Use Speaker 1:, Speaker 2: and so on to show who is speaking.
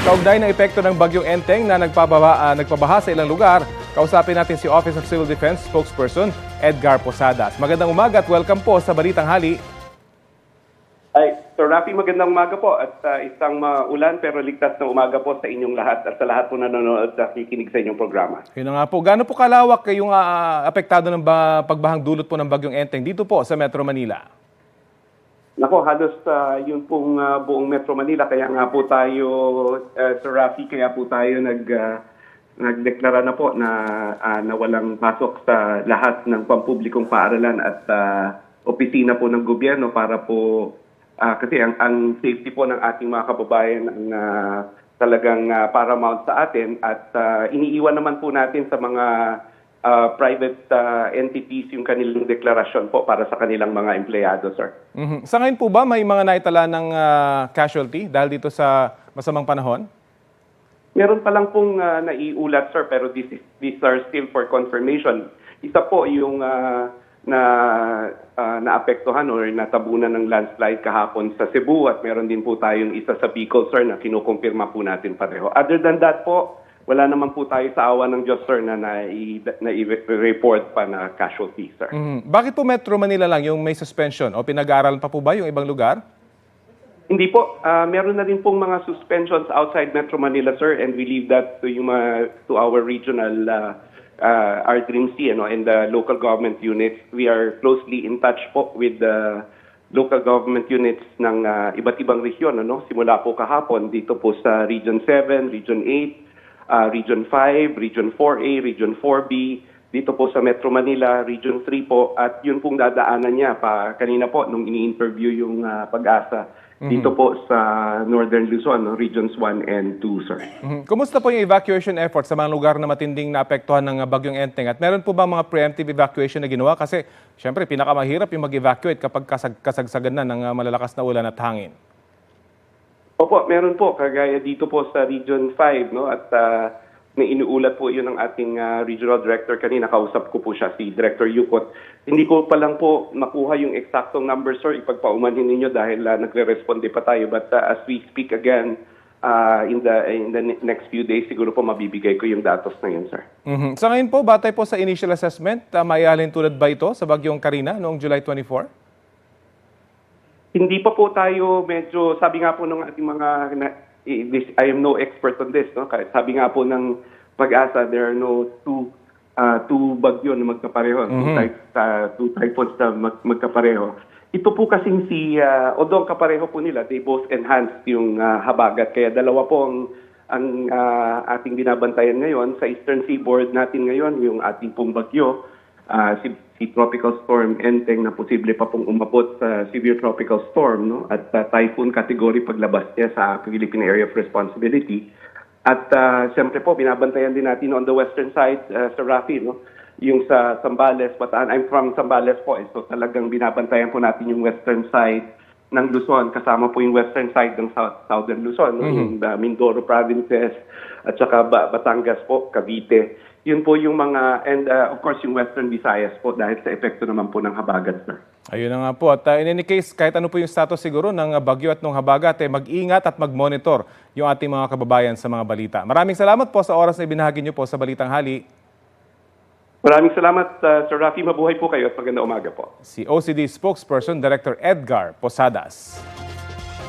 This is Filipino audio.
Speaker 1: Kaugnay ng epekto ng bagyong Enteng na nagpabaha sa ilang lugar, kausapin natin si Office of Civil Defense spokesperson Edgar Posadas. Magandang umaga at welcome po sa Balitang Hali.
Speaker 2: Ay, Sir Rafi, magandang umaga po at isang maulan pero ligtas na umaga po sa inyong lahat at sa lahat po nanonood at nakikinig sa inyong programa.
Speaker 1: Yun na nga po, gaano po kalawak yung apektado ng pagbahang dulot po ng bagyong Enteng dito po sa Metro Manila?
Speaker 2: Nako, halos yun pong buong Metro Manila. Kaya nga po tayo, Sir Rafi, kaya po tayo nagdeklara na po na walang pasok sa lahat ng pampublikong paaralan at opisina po ng gobyerno para po, kasi ang safety po ng ating mga kababayan ang talagang paramount sa atin at iniiwan naman po natin sa mga private entities yung kanilang deklarasyon po para sa kanilang mga empleyado, sir.
Speaker 1: Sa ngayon po ba may mga naitala ng casualty dahil dito sa masamang panahon?
Speaker 2: Meron pa lang pong naiulat, sir, pero these are still for confirmation. Isa po yung naapektuhan or natabunan ng landslide kahapon sa Cebu at meron din po tayong isa sa Bicol, sir, na kinukumpirma po natin pareho. Other than that po, wala naman po tayo sa awa ng Diyos, sir, na nai-report pa na casualty, sir.
Speaker 1: Bakit po Metro Manila lang yung may suspension o pinag-aaralan pa po ba yung ibang lugar?
Speaker 2: Hindi po. Meron na rin pong mga suspensions outside Metro Manila, sir, and we leave that to our regional our Dream C, and the local government units. We are closely in touch po with the local government units ng iba't ibang region, simula po kahapon dito po sa Region 7, Region 8, Region 5, Region 4A, Region 4B, dito po sa Metro Manila, Region 3 po, at yun pong dadaanan niya kanina po nung ini-interview yung Pag-asa dito po sa Northern Luzon, Regions 1 and 2, sir.
Speaker 1: Kumusta po yung evacuation effort sa mga lugar na matinding naapektuhan ng bagyong Enteng? At meron po ba mga preemptive evacuation na ginawa? Kasi syempre pinakamahirap yung mag-evacuate kapag kasagsagan na ng malalakas na ulan at hangin.
Speaker 2: Opo, meron po. Kagaya dito po sa Region 5, at may inuulat po yun ng ating regional director kanina. Kausap ko po siya, si Director Yukot. Hindi ko pa lang po makuha yung eksaktong number, sir. Ipagpaumanhin ninyo dahil nagre-responde pa tayo. But as we speak again, in the next few days, siguro po mabibigay ko yung datos na yun, sir.
Speaker 1: Sa ngayon po, batay po sa initial assessment, maialin tulad ba ito sa bagyong Karina noong July 24?
Speaker 2: Hindi pa po tayo medyo, sabi nga po ng ating mga, I am no expert on this, sabi nga po ng Pag-asa, there are no two bagyo na magkapareho, two typhoons na magkapareho. Ito po kasing although kapareho po nila, they both enhanced yung habagat, kaya dalawa po ang ating binabantayan ngayon. Sa Eastern Seaboard natin ngayon, yung ating pong bagyo, si Tropical Storm Enteng na posible pa pong umabot sa Severe Tropical Storm, at typhoon category paglabas niya sa Philippine Area of Responsibility. At siyempre po, binabantayan din natin on the western side, sa Rafi, yung sa Zambales, Bataan. I'm from Zambales po, so talagang binabantayan po natin yung western side ng Luzon, kasama po yung western side ng southern Luzon, yung Mindoro provinces, at saka Batangas po, Cavite. Yun po yung mga, and of course yung Western Visayas po dahil sa epekto naman po ng habagat, sir.
Speaker 1: Ayun na nga po. At in any case, kahit ano po yung status siguro ng bagyo at ng habagat, mag-ingat at mag-monitor yung ating mga kababayan sa mga balita. Maraming salamat po sa oras na ibinahagi niyo po sa Balitang Hali.
Speaker 2: Maraming salamat, Sir Rafi. Mabuhay po kayo at magandang umaga po.
Speaker 1: Si OCD spokesperson, Director Edgar Posadas.